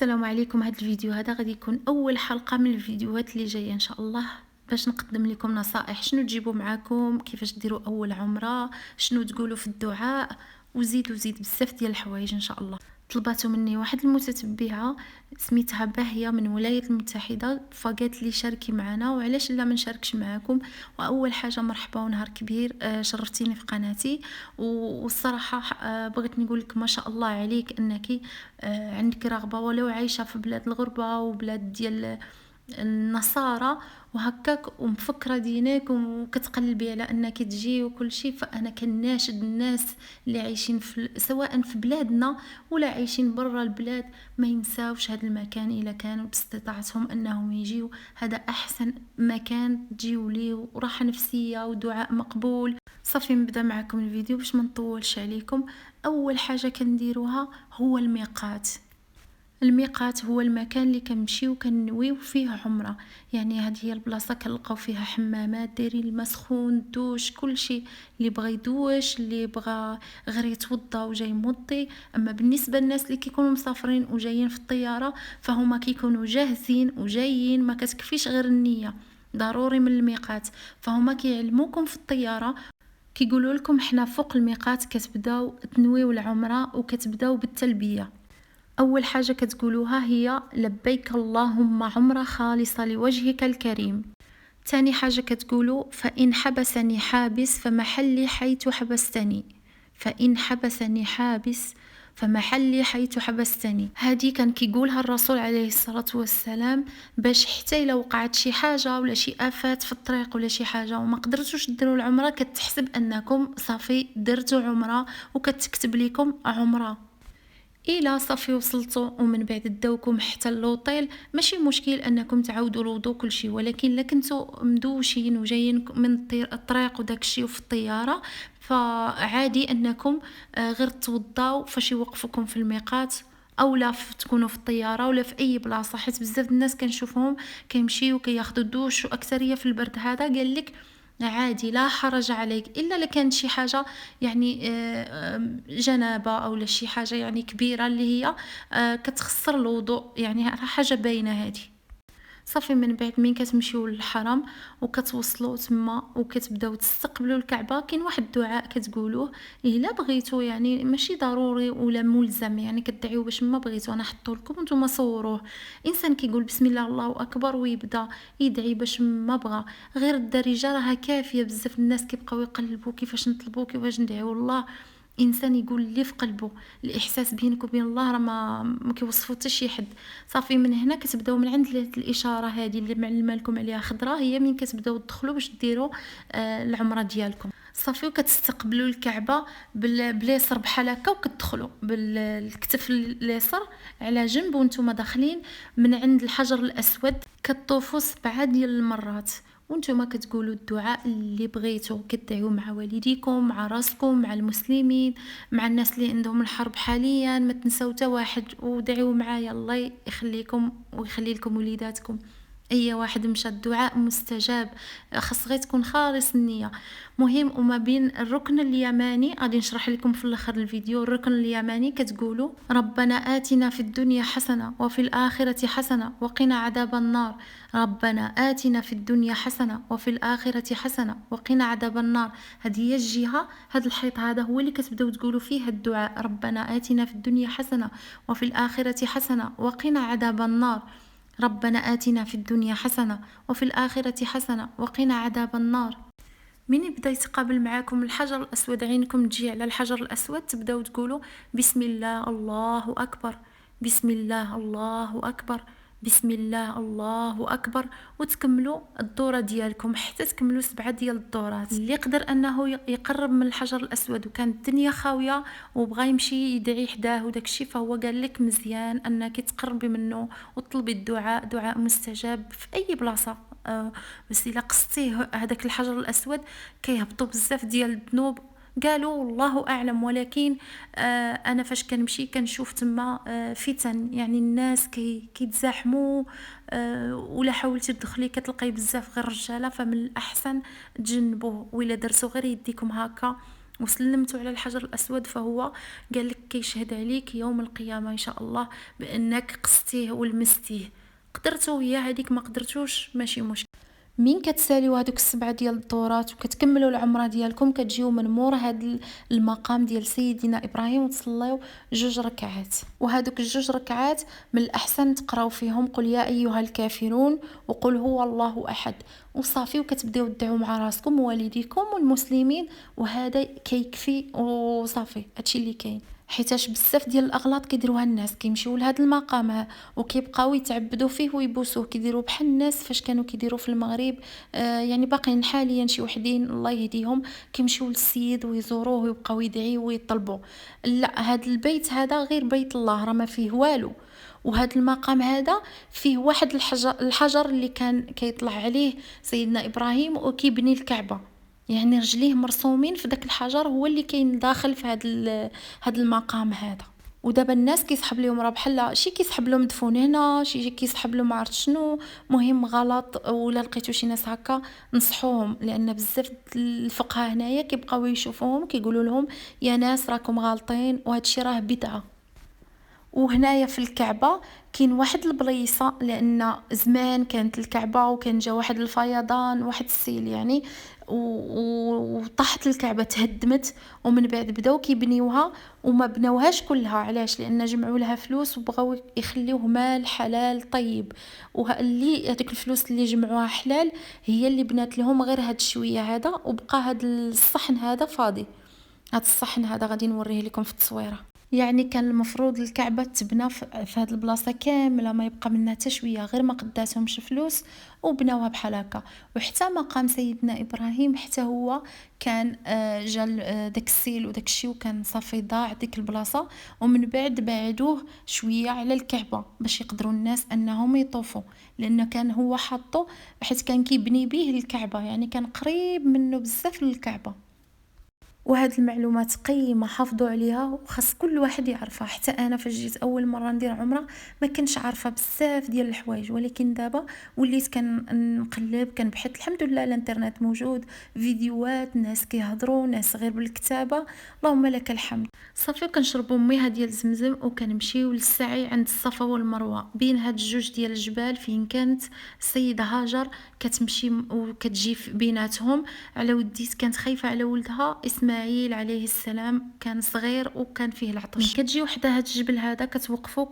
السلام عليكم. هذا الفيديو هذا غادي يكون اول حلقه من الفيديوهات اللي جايه ان شاء الله، باش نقدم لكم نصائح شنو تجيبوا معاكم، كيفاش ديروا اول عمره، شنو تقولوا في الدعاء، وزيد بزاف ديال الحوايج ان شاء الله. طلباتو مني واحد المتتبعه سميتها باهيه من الولايات المتحده، فقالت لي شاركي معنا وعلاش لا ما نشاركش معاكم. واول حاجه مرحبا ونهار كبير، شرفتيني في قناتي. والصراحه بغيت نقول لك ما شاء الله عليك انك عندك رغبه ولو عايشه في بلاد الغربه وبلاد ديال النصارى وهكاك ومفكره دينك وكتقلبي على انك تجي وكل شيء. فانا كناشد الناس اللي عايشين سواء في بلادنا ولا عايشين برا البلاد ما ينساوش هذا المكان الا كانوا باستطاعتهم انهم يجيو. هذا احسن مكان تجيو ليه، وراحه نفسيه ودعاء مقبول. صافي نبدا معكم الفيديو باش ما نطولش عليكم. اول حاجه كنديروها هو الميقات. الميقات هو المكان اللي كنمشيو كنويو فيه عمره، يعني هذه هي البلاصه كنلقاو فيها حمامات دايرين الماء سخون، دوش، كل شيء. اللي بغى يدوش، اللي بغى غير يتوضا وجاي موضي. اما بالنسبه للناس اللي كيكونوا مسافرين وجايين في الطياره فهما كيكونوا جاهزين وجايين، ما كتكفيش غير النيه، ضروري من الميقات. فهما كيعلموكم في الطياره، كيقولوا لكم حنا فوق الميقات كتبداو تنويو العمره وكتبداو بالتلبيه. أول حاجة كتقولوها هي لبيك اللهم عمرة خالصة لوجهك الكريم. تاني حاجة كتقولوا فإن حبسني حابس فمحلي حيث حبستني. فإن حبسني حابس فمحلي حيث حبستني. هذه كان كيقولها الرسول عليه الصلاة والسلام باش حتى إلا وقعت شي حاجة ولا شي آفات في الطريق ولا شي حاجة وما قدرتوش ديروا العمرة، كتحسب أنكم صافي درتوا عمرة وكتكتب لكم عمرة. إلا صافي وصلتوا ومن بعد داوكم حتى اللوطيل ماشي مشكل انكم تعاودوا الوضوء كل شيء، ولكن الا كنتوا مدوشين وجايين من الطريق وداك الشيء وفي الطياره فعادي انكم غير توضاو فاش يوقفوكم في الميقات، او لا تكونوا في الطياره ولا في اي بلاصه. حيت بزاف الناس كنشوفهم كيمشيو كياخذوا الدوش، واكثريه في البرد هذا قال لك عادي لا حرج عليك، الا لكانت شي حاجه يعني جنابه او شي حاجه يعني كبيره اللي هي كتخسر الوضوء، يعني حاجه باينه هذه. صافي من بعد من كتمشيو للحرم وكتوصلوا تما وكتبداو تستقبلوا الكعبه، كاين واحد الدعاء كتقولوه الا بغيتو، يعني ماشي ضروري ولا ملزم، يعني كتدعيو باش ما بغيتو. انا حطوا لكم نتوما صوروه. انسان كيقول بسم الله الله اكبر ويبدا يدعي باش ما بغى، غير الدارجه راها كافيه. بزاف الناس كيبقاو يقلبوا كيفاش نطلبوا كيفاش ندعيو الله. انسان يقول اللي في قلبه، الاحساس بينك وبين الله راه ما كيوصفو حتى شي حد. صافي من هنا كتبداو من عند الاشاره هذه اللي معلمه لكم عليها خضراء، هي من كتبداو تدخلوا باش ديروا العمره ديالكم. صافي وكتستقبلوا الكعبه باليسر بحال هكا، وكتدخلوا بالكتف اليسار على جنب وانتم داخلين من عند الحجر الاسود. كطوفوا 7 ديال المرات وانتم كتقولوا الدعاء اللي بغيتو، كتدعيو مع والديكم، مع راسكم، مع المسلمين، مع الناس اللي عندهم الحرب حاليا. ما تنساو حتى واحد، ودعيو معايا الله يخليكم ويخلي لكم وليداتكم. اي واحد مشى الدعاء مستجاب، خاص غير تكون خالص النيه. مهم. وما بين الركن اليماني غادي نشرح لكم في الاخر الفيديو. الركن اليماني كتقولوا ربنا آتنا في الدنيا حسنه وفي الاخره حسنه وقنا عذاب النار. ربنا آتنا في الدنيا حسنه وفي الاخره حسنه وقنا عذاب النار. هذه هي الجهه، هذا الحيط هذا هو اللي كتبداو تقولوا فيه الدعاء. ربنا آتنا في الدنيا حسنه وفي الاخره حسنه وقنا عذاب النار. ربنا آتنا في الدنيا حسنة وفي الآخرة حسنة وقنا عذاب النار. من يبدا يتقابل معاكم الحجر الأسود، عينكم تجي على الحجر الأسود، تبداو تقولوا بسم الله الله أكبر، بسم الله الله أكبر، بسم الله الله أكبر، وتكملوا الدورة ديالكم حتى تكملوا 7 ديال الدورات. اللي يقدر أنه يقرب من الحجر الأسود وكانت الدنيا خاوية وبغى يمشي يدعي حداه وداكشي، فهو قال لك مزيان أنك تقربي منه وطلبي الدعاء، دعاء مستجاب في أي بلاصة. بس إلا قصتيه هذاك الحجر الأسود كيهبطوا بزاف ديال الذنوب. قالوا والله اعلم، ولكن انا فاش كنمشي كنشوف تما فتن، يعني الناس كيتزاحموا، ولا حاولتي تدخلي كتلقاي بزاف غير رجاله، فمن الاحسن تجنبوه. ولا درتو غير يديكم هكا وسلمتوا على الحجر الأسود، فهو قال لك كيشهد عليك يوم القيامة إن شاء الله بأنك قستيه ولمستيه. قدرتوا هي هذيك، ما قدرتوش ماشي مشكل. من كتساليو هذوك 7 ديال الدورات وكتكملوا العمره ديالكم، كتجيو من مور هذا المقام ديال سيدنا ابراهيم وتصليو 2 ركعات. وهذوك 2 ركعات من الاحسن تقراو فيهم قل يا ايها الكافرون وقل هو الله احد وصافي، وكتبداو تدعوا مع راسكم ووالديكم والمسلمين، وهذا كيكفي وصافي. هادشي اللي كاين، حيتاش بزاف ديال الاغلاط كيديروها الناس، كيمشيو لهذا المقام وكيبقاو يتعبدوا فيه ويبوسوه، كيديروا بحال الناس فاش كانوا كيديروا في المغرب. يعني باقيين حاليا شي وحدين الله يهديهم كيمشيو للسيد ويزوروه ويبقاو يدعيو ويطلبوا. لا، هذا البيت هذا غير بيت الله، راه ما فيه والو. وهذا المقام هذا فيه واحد الحجر اللي كان كيطلع عليه سيدنا ابراهيم وكيبني الكعبه، يعني رجليه مرسومين في داك الحجر، هو اللي كاين داخل في هذا المقام هذا. ودابا الناس كيسحب لهم راه بحال شي كيسحب لهم دفون هنا، شي كيسحب لهم عرفت شنو. مهم غلط، ولا لقيتو شي ناس هكا نصحوهم، لان بزاف الفقهاء هنايا كيبقاو يشوفوهم كيقولوا لهم يا ناس راكم غالطين وهادشي راه بدعه. وهنايا في الكعبة كاين واحد البليصة، لان زمان كانت الكعبة وكان جا واحد الفيضان، واحد السيل يعني، وطاحت الكعبة تهدمت، ومن بعد بداو كيبنيوها وما بناوهاش كلها. علاش؟ لان جمعوا لها فلوس وبغاو يخليوه مال حلال طيب، اللي هذيك الفلوس اللي جمعوها حلال هي اللي بنات لهم غير هاد الشويه هذا، وبقى هاد الصحن هذا فاضي. هاد الصحن هذا غادي نوريه لكم في التصويره. يعني كان المفروض الكعبة تبنى في هذه البلاصة كاملة، ما يبقى منها حتى شوية، غير ما قداتهمش فلوس وبناوها بحال هكا. وحتى مقام سيدنا ابراهيم حتى هو كان جا داك السيل وداك الشيء، وكان صافي ضاع ديك البلاصة، ومن بعد بعدوه شوية على الكعبة باش يقدروا الناس انهم يطوفوا، لانه كان هو حاطه حيت كان كيبني به الكعبة، يعني كان قريب منه بزاف للكعبة. وهاد المعلومات قيمة، حافظوا عليها وخاص كل واحد يعرفها. حتى انا فاش جيت اول مره ندير عمره ما كنتش عارفه بزاف ديال الحوايج، ولكن دابا وليت كنقلب كنبحث. الحمد لله الانترنت موجود، فيديوهات، ناس كيهضروا، ناس غير بالكتابه، اللهم لك الحمد. صافي كنشربوا مياه ديال زمزم وكنمشيو للسعي عند الصفا والمروه بين هاد الجوج ديال الجبال، فين كانت السيده هاجر كتمشي وكتجي بيناتهم. على وديت كانت خايفه على ولدها اسماعيل عليه السلام، كان صغير وكان فيه العطش. كتجي وحده هاد الجبل هذا كتوقفوا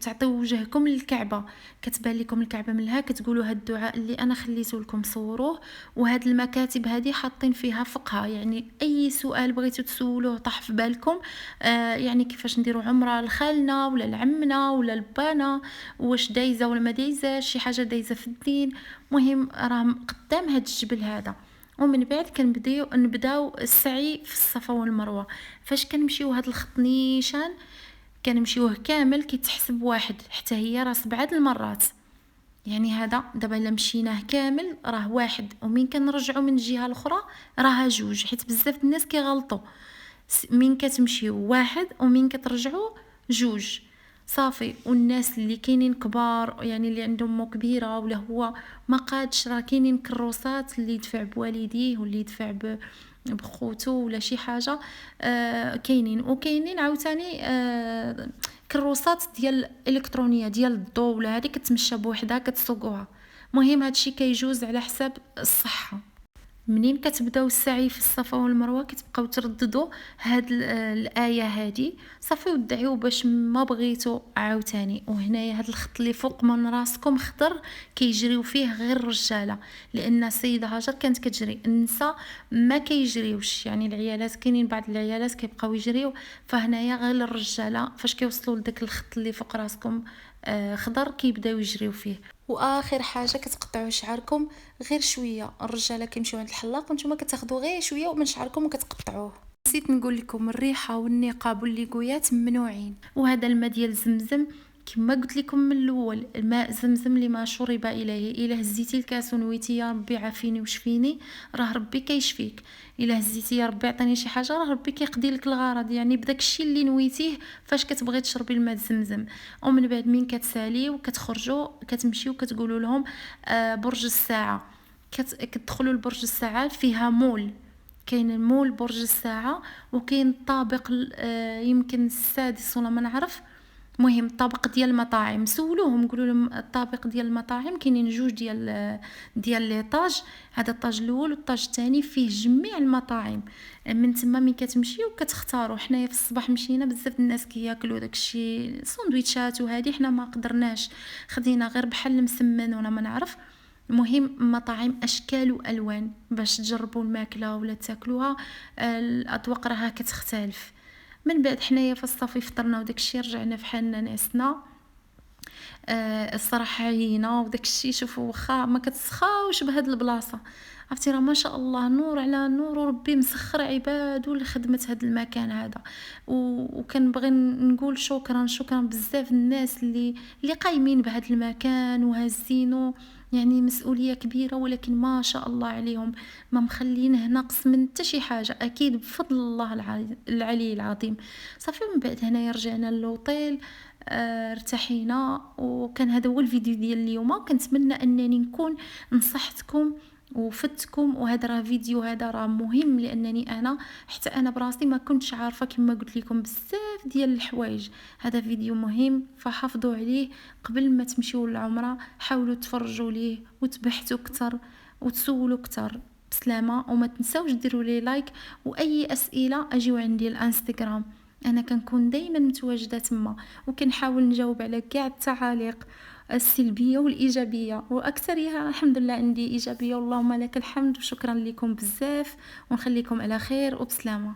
تعطيو وجهكم للكعبه، كتبان لكم الكعبه منها، كتقولوا هاد الدعاء اللي انا خليته لكم صوروه. وهاد المكاتب هذه حاطين فيها فقهه، يعني اي سؤال بغيتو تسولوه طاح في بالكم، يعني كيفاش نديروا عمره لخالنا ولا لعمنا ولا لبانا، واش دايزه ولا ما دايزاش، شي حاجه دايزه في الدين. مهم راه قدام هاد الجبل هذا. ومن بعد نبداو السعي في الصفا والمروه. فاش كنمشيو هاد الخط نيشان كنمشيوه كامل كيتحسب واحد، حتى هي راه 7 المرات. يعني هذا دابا الا مشيناه كامل راه واحد، ومن كنرجعوا من الجهه الاخرى راها 2، حيت بزاف الناس كيغلطوا، من كتمشيو واحد ومن كترجعوا 2 صافي. والناس اللي كاينين كبار، يعني اللي عندهم مو كبيره ولا هو ما قادش، راه كاينين كروسات اللي يدفع بوالديه واللي يدفع بخوتو ولا شي حاجه. كاينين، وكاينين عاوتاني كروسات ديال الكترونيه ديال الضوء ولا هذه كتمشى بوحدها كتسوقوها. مهم هادشي كيجوز على حساب الصحه. منين كتبداو السعي في الصفا والمروه كتبقاو ترددوا هاد الايه هادي صافي، ودعيو باش ما بغيتو عاوتاني. وهنايا هاد الخط اللي فوق من راسكم خضر كيجريو فيه غير الرجاله، لان السيده هاجر كانت كتجري، النساء ما كيجريوش، يعني العيالات كاينين بعض العيالات كيبقاو يجريو، فهنايا غير الرجاله فاش كيوصلوا لداك الخط اللي فوق راسكم خضر كيبداو يجريو فيه. واخر حاجه كتقطعوا شعركم غير شويه، الرجاله كيمشيو عند الحلاق وانتم كتاخذوا غير شويه من شعركم وكتقطعوه. نسيت نقول لكم الريحه والنقاب والليقويات ممنوعين. وهذا الماء ديال زمزم كما قلت لكم من الاول، الماء زمزم لما شرب اليه. الا هزيتي الكاس ونويتي يا ربي عافيني وشفيني راه ربي كيشفيك، الا هزيتي يا ربي عطيني شي حاجه راه ربي كيقضي لك الغرض، يعني بداك الشيء اللي نويتيه فاش كتبغي تشربي الماء زمزم. ومن بعد من كتساليو وكتخرجوا كتمشيو كتقولوا لهم برج الساعه. كتدخلوا لبرج الساعه فيها مول، كاين مول برج الساعة، وكاين الطابق يمكن السادس ولا ما نعرف. المهم الطابق ديال المطاعم، سولوهم قولوا لهم الطابق ديال المطاعم كاينين جوج ديال ليطاج. هذا الطاج الاول والطاج الثاني فيه جميع المطاعم. من تما ملي كتمشيو كتختاروا. حنايا في الصباح مشينا بزاف الناس كياكلوا داكشي ساندويتشات وهذه، حنا ما قدرناش، خدينا غير بحال المسمن ولا ما نعرف. المهم مطاعم اشكال والوان باش تجربوا الماكله ولا تاكلوها. الاذواق راها كتختلف. من بعد حنايا في الصافي فطرنا وداك الشيء، رجعنا فحالنا نعسنا. الصراحه عيينا وداك الشيء. شوفوا واخا ما كتسخاوش بهاد البلاصه، عرفتي راه ما شاء الله نور على نور، وربي مسخر عبادو لخدمه هاد المكان هذا. وكنبغي نقول شكرا شكرا بزاف الناس اللي قايمين بهاد المكان وهازينو. يعني مسؤوليه كبيره، ولكن ما شاء الله عليهم، ما مخلينه ناقص من حتى شي حاجه، اكيد بفضل الله العلي العظيم. صافي من بعد هنايا رجعنا للوطيل. ارتحينا. وكان هذا هو الفيديو ديال اليوم. كنتمنى انني نكون نصحتكم وفتكم، وهذا راه فيديو هذا راه مهم، لانني انا حتى انا براسي ما كنتش عارفه كما قلت لكم بزاف ديال الحوايج. هذا فيديو مهم فحافظوا عليه قبل ما تمشيو للعمره. حاولوا تفرجوا ليه وتبحثوا اكثر وتسولوا اكثر. بسلامه، وما تنساوش ديروا لي لايك، واي اسئله اجيو عندي الانستغرام، انا كنكون دائما متواجده تما، وكنحاول نجاوب على كاع التعاليق السلبيه والايجابيه، واكثرها الحمد لله عندي ايجابيه، واللهم لك الحمد. وشكرا لكم بزاف، ونخليكم على خير وبسلامه.